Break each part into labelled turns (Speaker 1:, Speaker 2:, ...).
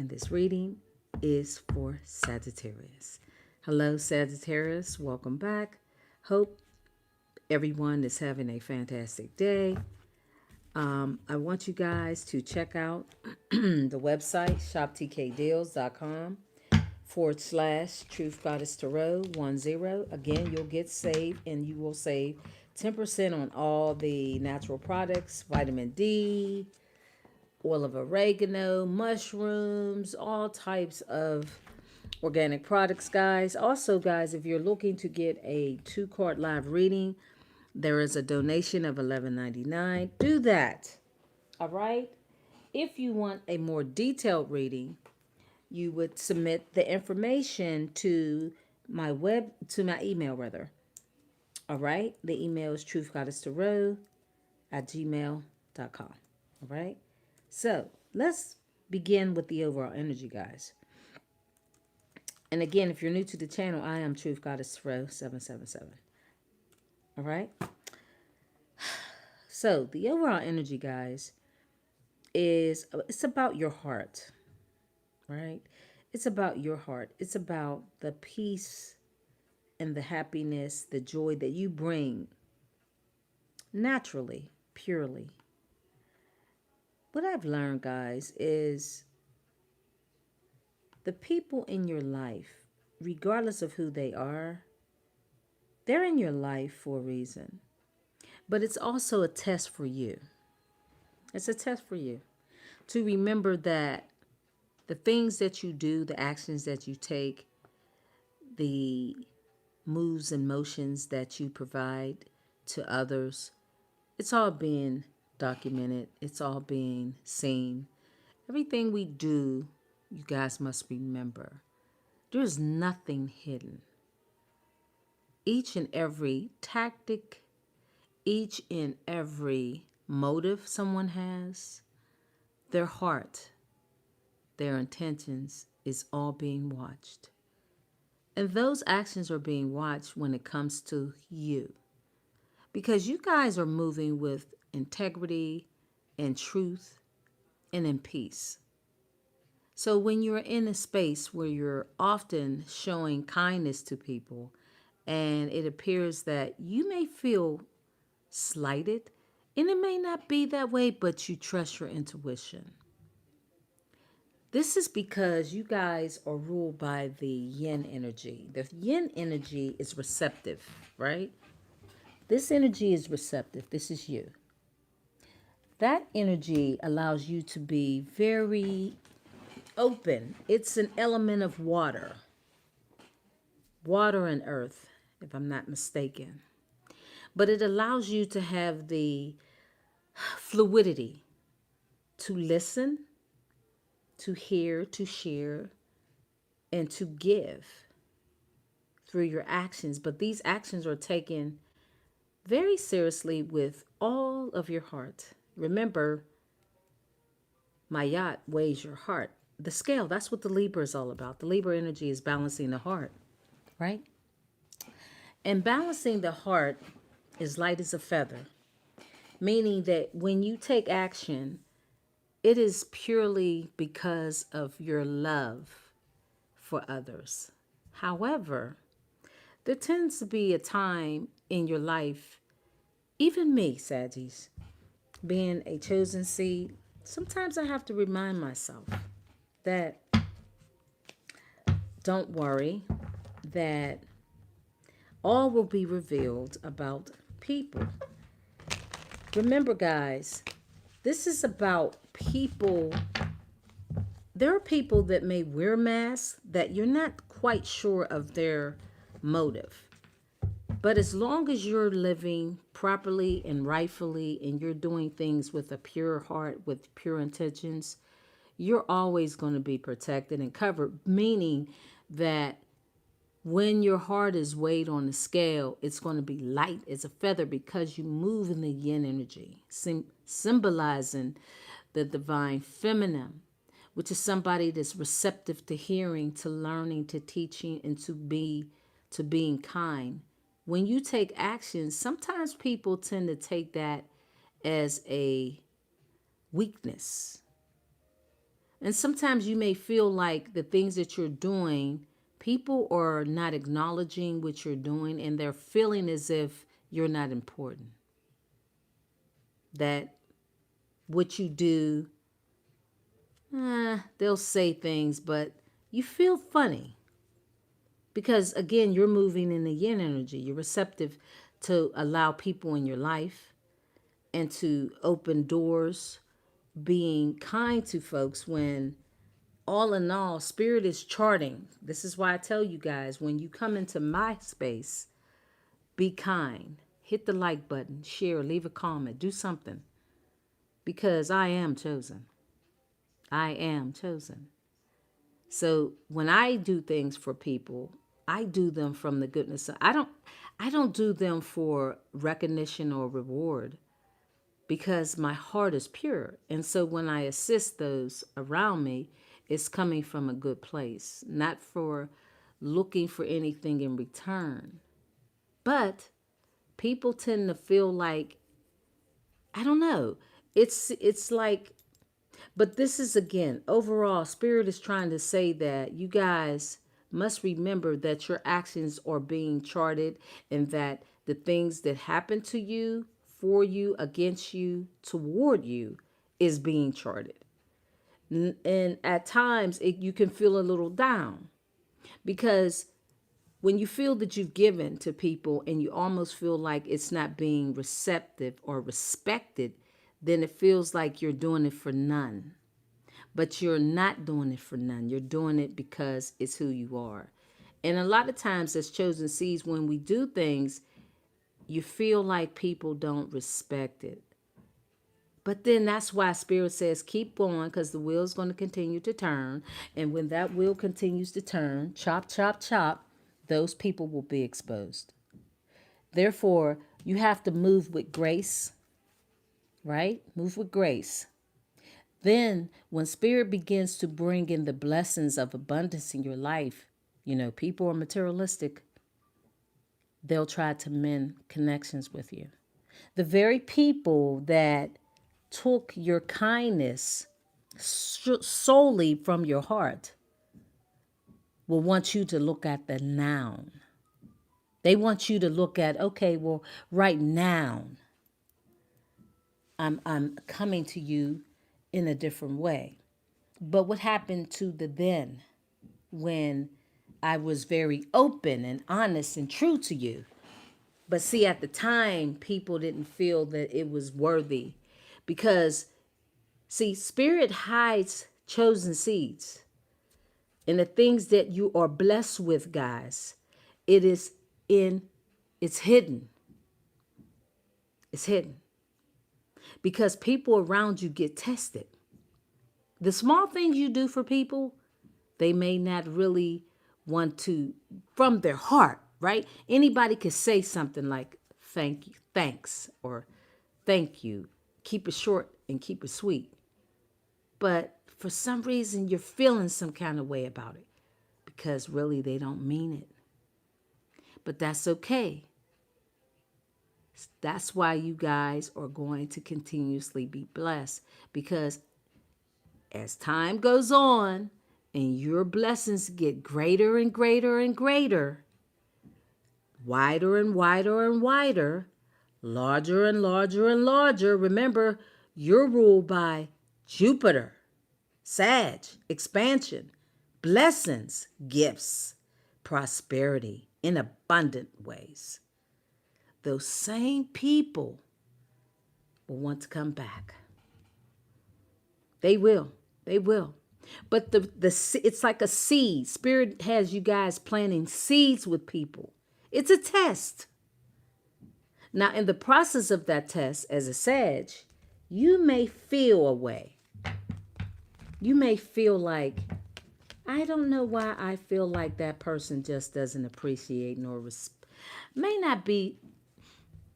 Speaker 1: and this reading is for Sagittarius. Hello, Sagittarius. Welcome back. Hope everyone is having a fantastic day. I want you guys to check out the website shoptkdeals.com / Truth Goddess Tarot 10. Again, you'll get saved and you will save 10% on all the natural products, vitamin D, oil of oregano, mushrooms, all types of organic products, guys. Also, guys, if you're looking to get a 2-card live reading, there is a donation of $11.99. Do that. All right. If you want a more detailed reading, you would submit the information to my email rather. All right. The email is truthgoddesstarot@gmail.com. All right. So let's begin with the overall energy, guys. And again, if you're new to the channel, I am Truth Goddess Tarot 777. All right. So the overall energy, guys, it's about your heart, right? It's about your heart. It's about the peace and the happiness, the joy that you bring naturally, purely. What I've learned, guys, is the people in your life, regardless of who they are, they're in your life for a reason. But it's also a test for you. It's a test for you to remember that the things that you do, the actions that you take, the moves and motions that you provide to others, it's all being documented. It's all being seen. Everything we do, you guys must remember, there's nothing hidden. Each and every tactic, each and every motive someone has, their heart, their intentions is all being watched. And those actions are being watched when it comes to you. Because you guys are moving with integrity and truth and in peace. So when you're in a space where you're often showing kindness to people and it appears that you may feel slighted, and it may not be that way, but you trust your intuition. This is because you guys are ruled by the yin energy. The yin energy is receptive, right? This energy is receptive. This is you. That energy allows you to be very open. It's an element of water. Water and earth, if I'm not mistaken. But it allows you to have the fluidity to listen, to hear, to share, and to give through your actions. But these actions are taken very seriously with all of your heart. Remember, my yacht weighs your heart. The scale, that's what the Libra is all about. The Libra energy is balancing the heart, right? And balancing the heart is light as a feather, meaning that when you take action, it is purely because of your love for others. However, there tends to be a time in your life, even me, Saggies, being a chosen seed, sometimes I have to remind myself that don't worry, that all will be revealed about people. Remember, guys, this is about people. There are people that may wear masks that you're not quite sure of their motive. But as long as you're living properly and rightfully and you're doing things with a pure heart, with pure intentions, you're always going to be protected and covered, meaning that when your heart is weighed on the scale, it's going to be light as a feather because you move in the yin energy, symbolizing the divine feminine, which is somebody that's receptive to hearing, to learning, to teaching, and to being kind. When you take action, sometimes people tend to take that as a weakness. And sometimes you may feel like the things that you're doing, people are not acknowledging what you're doing and they're feeling as if you're not important. That what you do, they'll say things, but you feel funny. Because again, you're moving in the yin energy. You're receptive to allow people in your life and to open doors, being kind to folks when all in all, spirit is charting. This is why I tell you guys, when you come into my space, be kind. Hit the like button, share, leave a comment, do something. Because I am chosen. I am chosen. So when I do things for people, I do them from the goodness of, I don't do them for recognition or reward because my heart is pure. And so when I assist those around me, it's coming from a good place, not for looking for anything in return. But people tend to feel like, I don't know. It's like, but this is again, overall, Spirit is trying to say that you guys must remember that your actions are being charted and that the things that happen to you, for you, against you, toward you is being charted. And at times you can feel a little down because when you feel that you've given to people and you almost feel like it's not being receptive or respected, then it feels like you're doing it for none. But you're not doing it for none. You're doing it because it's who you are. And a lot of times as chosen seeds, when we do things, you feel like people don't respect it. But then that's why Spirit says keep going because the wheel's going to continue to turn. And when that wheel continues to turn, chop, chop, chop, those people will be exposed. Therefore, you have to move with grace, right? Move with grace. Then, when Spirit begins to bring in the blessings of abundance in your life, people are materialistic. They'll try to mend connections with you. The very people that took your kindness solely from your heart will want you to look at the noun. They want you to look at, okay, well, right now, I'm coming to you in a different way. But what happened to the then when I was very open and honest and true to you? But see, at the time, people didn't feel that it was worthy because, see, Spirit hides chosen seeds. And the things that you are blessed with, guys, it's hidden. It's hidden. Because people around you get tested. The small things you do for people, they may not really want to, from their heart, right? Anybody could say something like, thank you, thanks, or thank you. Keep it short and keep it sweet. But for some reason, you're feeling some kind of way about it because really they don't mean it. But that's okay. That's why you guys are going to continuously be blessed because as time goes on and your blessings get greater and greater and greater, wider and wider and wider, larger and larger and larger, remember, you're ruled by Jupiter, Sag, expansion, blessings, gifts, prosperity in abundant ways. Those same people will want to come back. They will. They will. But it's like a seed. Spirit has you guys planting seeds with people. It's a test. Now, in the process of that test, as a Sag, you may feel a way. You may feel like, I don't know why I feel like that person just doesn't appreciate nor may not be,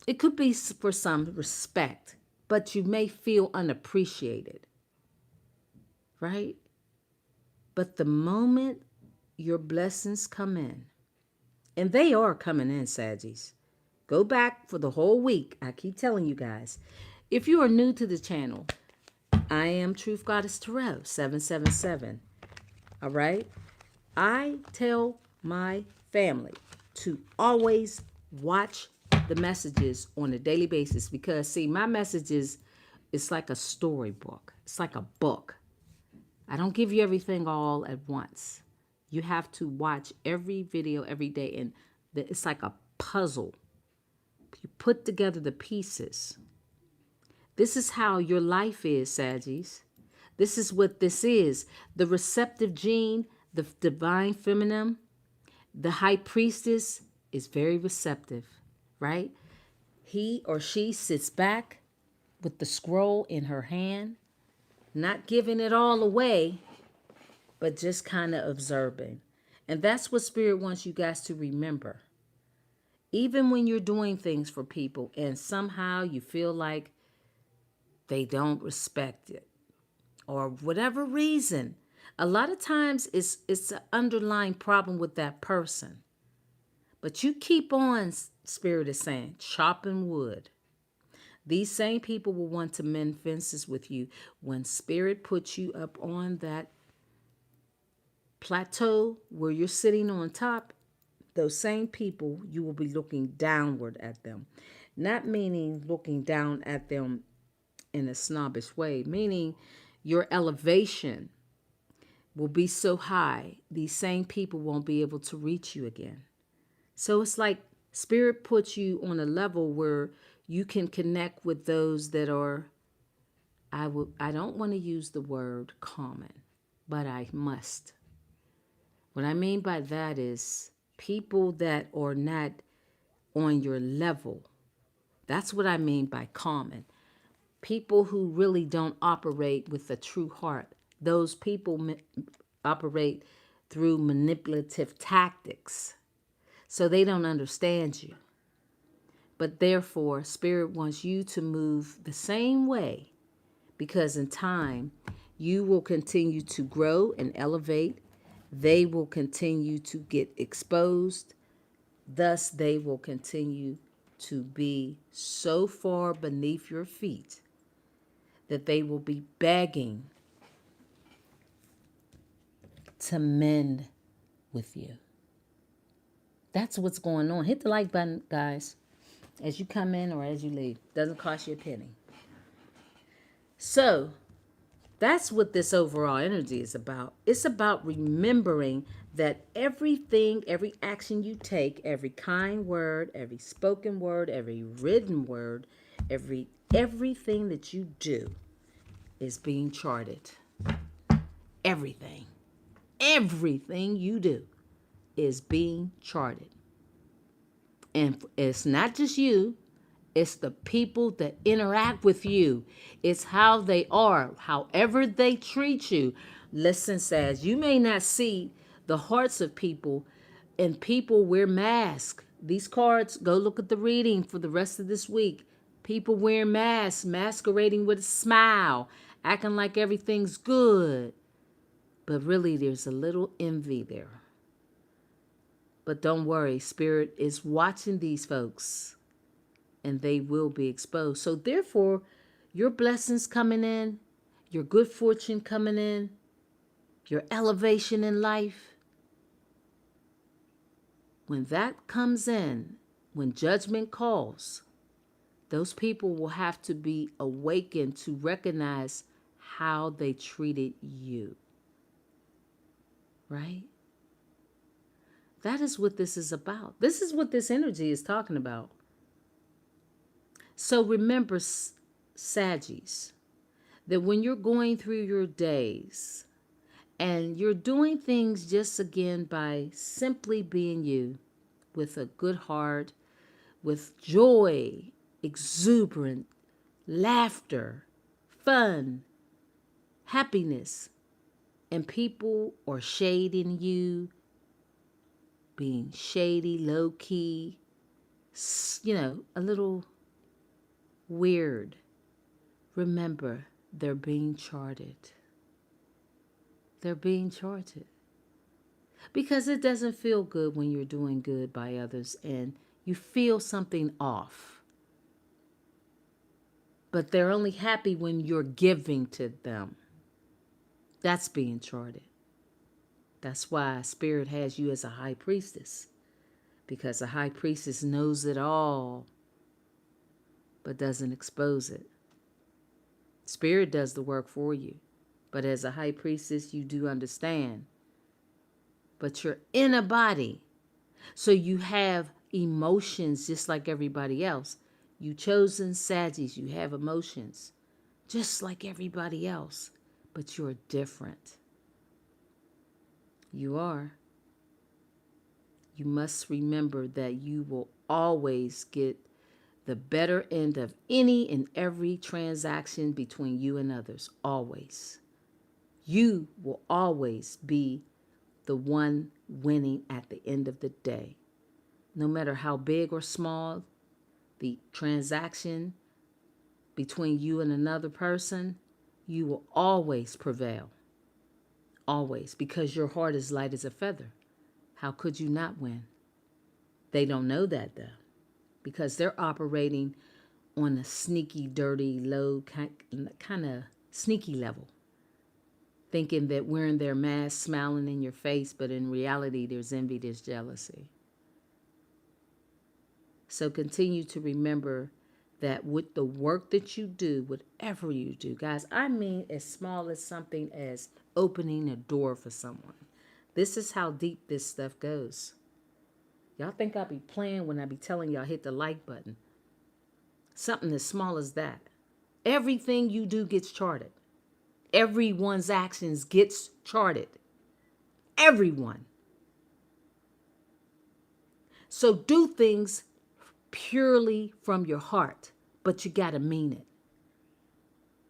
Speaker 1: it could be for some respect, but you may feel unappreciated, right? But the moment your blessings come in, and they are coming in, Saggies. Go back for the whole week. I keep telling you guys. If you are new to the channel, I am Truth Goddess Tarot, 777. All right? I tell my family to always watch the messages on a daily basis because, see, my messages, it's like a storybook. It's like a book. I don't give you everything all at once. You have to watch every video every day, and it's like a puzzle. You put together the pieces. This is how your life is, Saggies. This is what this is. The receptive gene, the divine feminine, the high priestess is very receptive, right? He or she sits back with the scroll in her hand, not giving it all away, but just kind of observing. And that's what Spirit wants you guys to remember. Even when you're doing things for people and somehow you feel like they don't respect it or whatever reason, a lot of times it's an underlying problem with that person. But you keep on, Spirit is saying, chopping wood. These same people will want to mend fences with you. When Spirit puts you up on that plateau where you're sitting on top, those same people, you will be looking downward at them. Not meaning looking down at them in a snobbish way, meaning your elevation will be so high, these same people won't be able to reach you again. So it's like Spirit puts you on a level where you can connect with those that are, I don't want to use the word common, but I must. What I mean by that is people that are not on your level. That's what I mean by common. People who really don't operate with a true heart. Those people operate through manipulative tactics. So they don't understand you. But therefore, Spirit wants you to move the same way because in time, you will continue to grow and elevate. They will continue to get exposed. Thus, they will continue to be so far beneath your feet that they will be begging to mend with you. That's what's going on. Hit the like button, guys, as you come in or as you leave. Doesn't cost you a penny. So, that's what this overall energy is about. It's about remembering that everything, every action you take, every kind word, every spoken word, every written word, everything that you do is being charted. Everything. Everything you do is being charted. And it's not just you. It's the people that interact with you. It's how they are, however they treat you. Listen, says you may not see the hearts of people, and people wear masks. These cards, go look at the reading for the rest of this week. People wearing masks, masquerading with a smile, acting like everything's good. But really, there's a little envy there. But don't worry, Spirit is watching these folks. And they will be exposed. So therefore, your blessings coming in, your good fortune coming in, your elevation in life, when that comes in, when judgment calls, those people will have to be awakened to recognize how they treated you. Right? That is what this is about. This is what this energy is talking about. So remember, Saggies, that when you're going through your days and you're doing things just again by simply being you with a good heart, with joy, exuberant, laughter, fun, happiness, and people are shading you, being shady, low key, a little weird. Remember, they're being charted. They're being charted. Because it doesn't feel good when you're doing good by others and you feel something off. But they're only happy when you're giving to them. That's being charted. That's why Spirit has you as a high priestess. Because a high priestess knows it all, but doesn't expose it. Spirit does the work for you. But as a high priestess, you do understand. But you're in a body. So you have emotions just like everybody else. You chosen Saggies, you have emotions just like everybody else. But you're different. You are. You must remember that you will always get the better end of any and every transaction between you and others. Always. You will always be the one winning at the end of the day. No matter how big or small the transaction between you and another person, you will always prevail. Always. Because your heart is light as a feather. How could you not win? They don't know that though. Because they're operating on a sneaky, dirty, low, kind of sneaky level. Thinking that wearing their mask, smiling in your face, but in reality, there's envy, there's jealousy. So continue to remember that with the work that you do, whatever you do, guys, I mean as small as something as opening a door for someone. This is how deep this stuff goes. Y'all think I be playing when I be telling y'all hit the like button. Something as small as that. Everything you do gets charted. Everyone's actions gets charted. Everyone. So do things purely from your heart, but you got to mean it.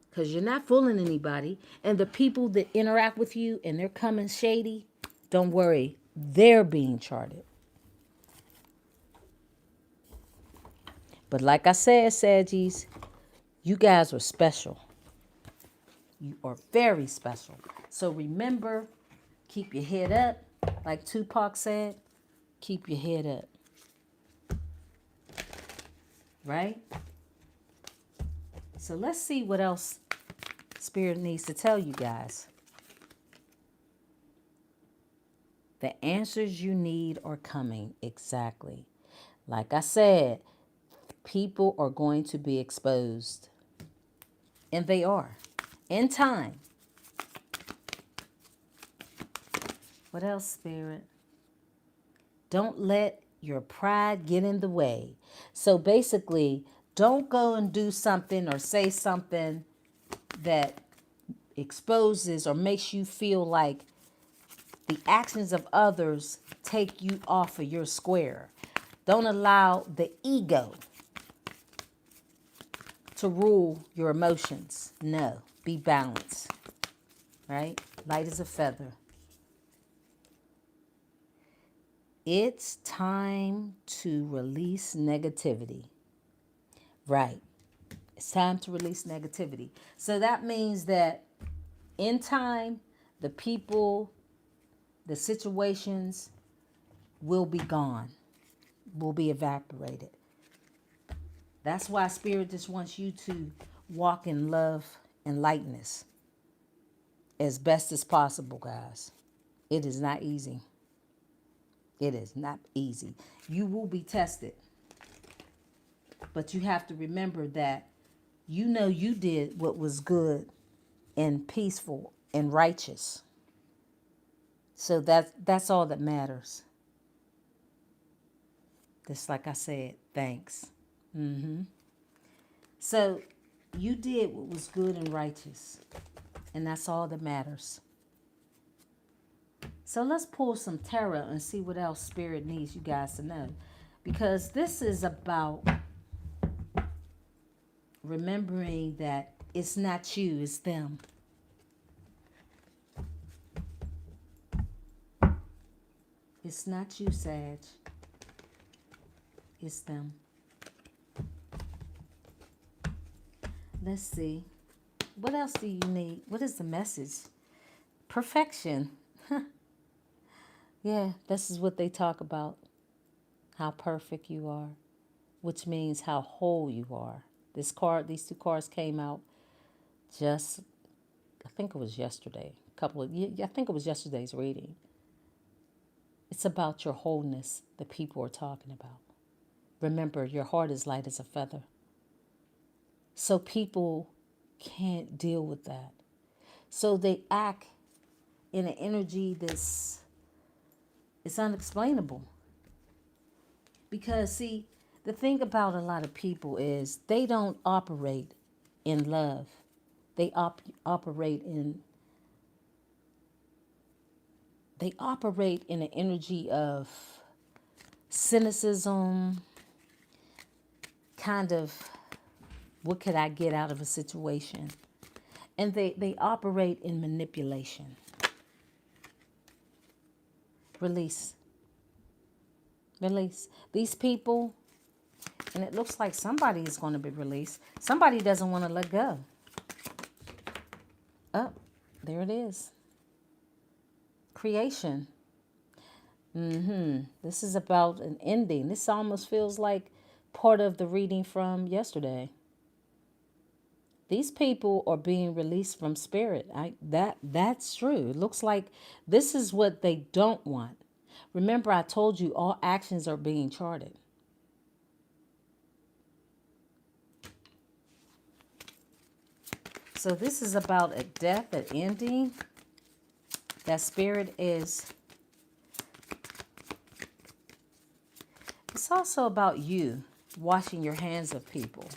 Speaker 1: Because you're not fooling anybody. And the people that interact with you and they're coming shady, don't worry. They're being charted. But like I said, Saggies, you guys are special. You are very special. So remember, keep your head up. Like Tupac said, keep your head up. Right? So let's see what else Spirit needs to tell you guys. The answers you need are coming. Exactly. Like I said, people are going to be exposed. And they are. In time. What else, Spirit? Don't let your pride get in the way. So basically, don't go and do something or say something that exposes or makes you feel like the actions of others take you off of your square. Don't allow the ego to rule your emotions. No, be balanced, right? Light as a feather. It's time to release negativity. Right. It's time to release negativity. So that means that in time, the people, the situations will be gone, will be evaporated. That's why Spirit just wants you to walk in love and lightness as best as possible, guys. It is not easy. It is not easy. You will be tested. But you have to remember that you know you did what was good and peaceful and righteous. So that's all that matters. Just like I said, thanks. So you did what was good and righteous. And that's all that matters. So let's pull some tarot and see what else Spirit needs you guys to know. Because this is about remembering that it's not you, it's them. It's not you, Sag. It's them. Let's see. What else do you need? What is the message? Perfection. Yeah, this is what they talk about. How perfect you are. Which means how whole you are. These two cards came out just, I think it was yesterday. I think it was yesterday's reading. It's about your wholeness that people are talking about. Remember, your heart is light as a feather. So people can't deal with that. So they act in an energy that's it's unexplainable. Because see, the thing about a lot of people is they don't operate in love. They operate in an energy of cynicism, kind of what could I get out of a situation? And they operate in manipulation. Release. Release. These people, and it looks like somebody is going to be released. Somebody doesn't want to let go. Oh, there it is. Creation. This is about an ending. This almost feels like part of the reading from yesterday. These people are being released from spirit. That's true. It looks like this is what they don't want. Remember, I told you all actions are being charted. So this is about a death, an ending. That spirit is. It's also about you washing your hands of people.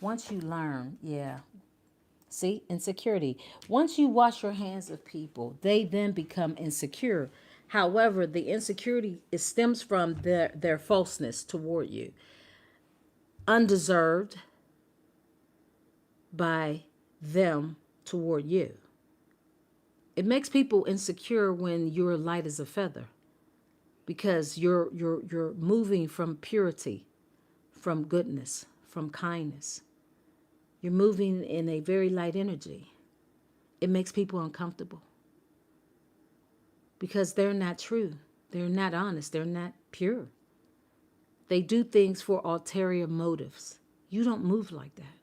Speaker 1: Once you learn, see, insecurity. Once you wash your hands of people, they then become insecure. However, the insecurity stems from their falseness toward you. Undeserved by them toward you. It makes people insecure when you're light as a feather. Because you're moving from purity, from goodness, from kindness. You're moving in a very light energy. It makes people uncomfortable. Because they're not true. They're not honest. They're not pure. They do things for ulterior motives. You don't move like that.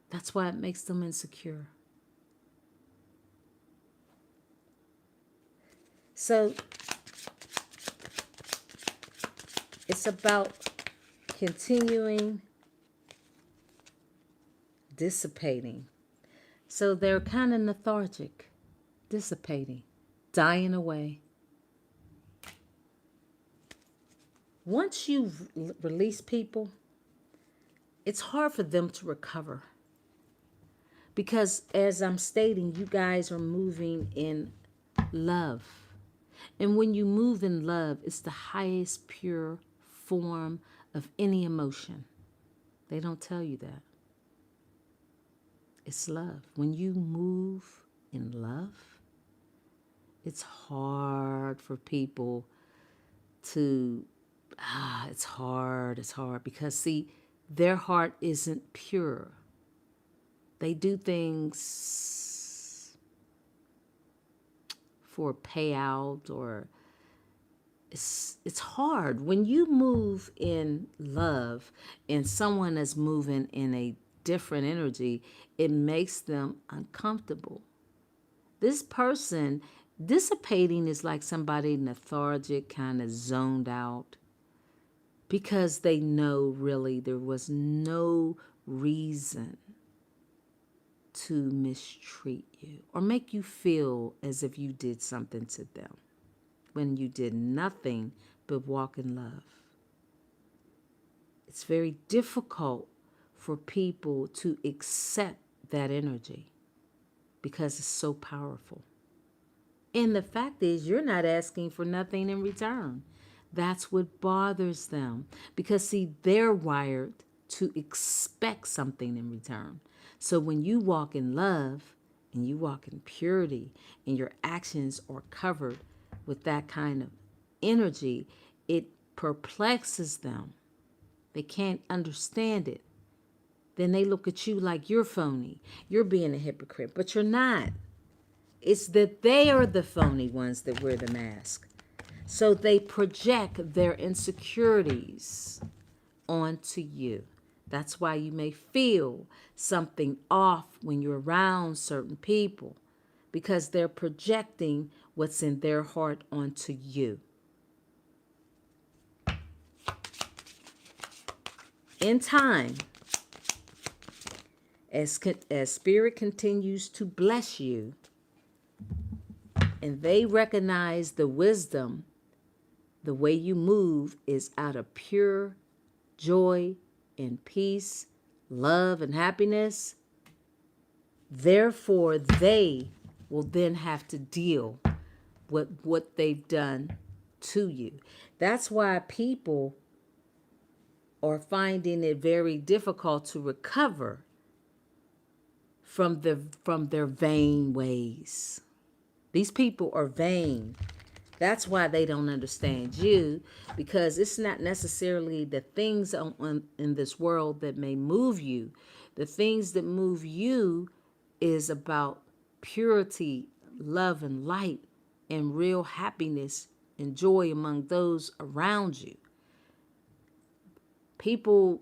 Speaker 1: That's why it makes them insecure. So it's about continuing dissipating. So they're kind of lethargic, dissipating, dying away. Once you release people, it's hard for them to recover. Because as I'm stating, you guys are moving in love. And when you move in love, it's the highest pure form of any emotion. They don't tell you that. It's love. When you move in love, it's hard for people to, it's hard because see, their heart isn't pure. They do things for payout or it's hard. When you move in love and someone is moving in a different energy, it makes them uncomfortable. This person dissipating is like somebody lethargic, kind of zoned out, because they know really there was no reason to mistreat you or make you feel as if you did something to them when you did nothing but walk in love. It's very difficult for people to accept that energy because it's so powerful. And the fact is, you're not asking for nothing in return. That's what bothers them. Because, see, they're wired to expect something in return. So when you walk in love and you walk in purity and your actions are covered with that kind of energy, it perplexes them. They can't understand it. Then they look at you like you're phony. You're being a hypocrite, but you're not. It's that they are the phony ones that wear the mask. So they project their insecurities onto you. That's why you may feel something off when you're around certain people, because they're projecting what's in their heart onto you. In time, as Spirit continues to bless you, and they recognize the wisdom, the way you move is out of pure joy and peace, love and happiness. Therefore, they will then have to deal with what they've done to you. That's why people are finding it very difficult to recover from their vain ways. These people are vain. That's why they don't understand you, because it's not necessarily the things in this world that may move you. The things that move you is about purity, love, and light, and real happiness and joy among those around you. People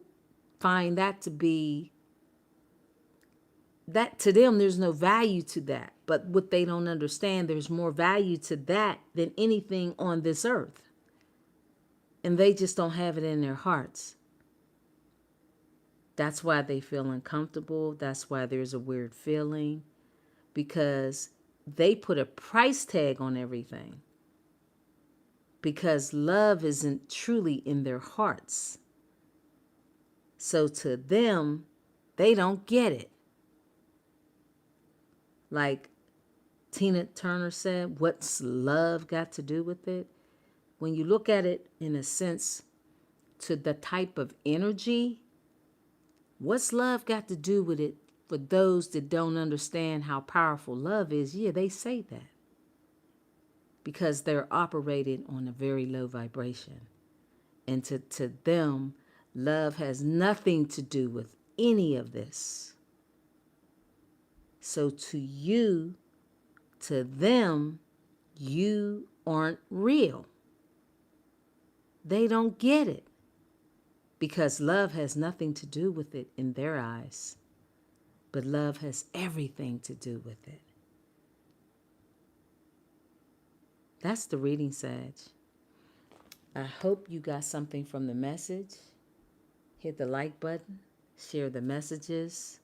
Speaker 1: find that to be, that to them, there's no value to that. But what they don't understand, there's more value to that than anything on this earth. And they just don't have it in their hearts. That's why they feel uncomfortable. That's why there's a weird feeling, because they put a price tag on everything. Because love isn't truly in their hearts. So to them, they don't get it. Like Tina Turner said, what's love got to do with it? When you look at it in a sense to the type of energy, what's love got to do with it for those that don't understand how powerful love is? Yeah, they say that because they're operating on a very low vibration. And to them, love has nothing to do with any of this. So to you, to them, you aren't real. They don't get it because love has nothing to do with it in their eyes. But love has everything to do with it. That's the reading, Sag. I hope you got something from the message. Hit the like button, share the messages,